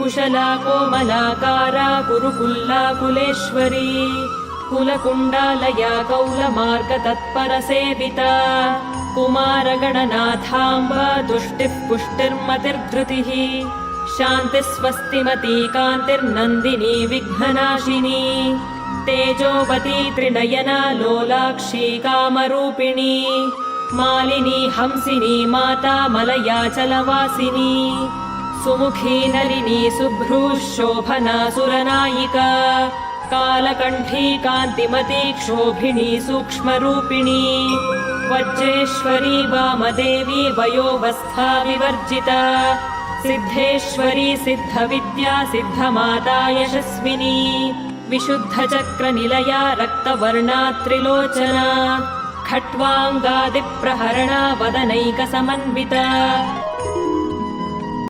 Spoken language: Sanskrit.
कुशला कोमलाकारा कुरुकुल्ला कुलेश्वरी कुलकुण्डालया कौलमार्गतत्परसेविता कुमारगणनाथाम्बा तुष्टिः पुष्टिर्मतिर्धृतिः शान्तिस्वस्तिमती कान्तिर्नन्दिनी विघ्ननाशिनी तेजोवती त्रिनयना लोलाक्षी कामरूपिणी मालिनी हंसिनी माता मलयाचलवासिनी सुमुखी नलिनी शुभ्रूः शोभना सुरनायिका कालकण्ठी कान्तिमती क्षोभिणी सूक्ष्मरूपिणी वज्रेश्वरी वामदेवी वयोवस्था विवर्जिता सिद्धेश्वरी सिद्धविद्या सिद्धमाता यशस्विनी विशुद्धचक्रनिलया रक्तवर्णा त्रिलोचना खट्वाङ्गादिप्रहरणा वदनैकसमन्विता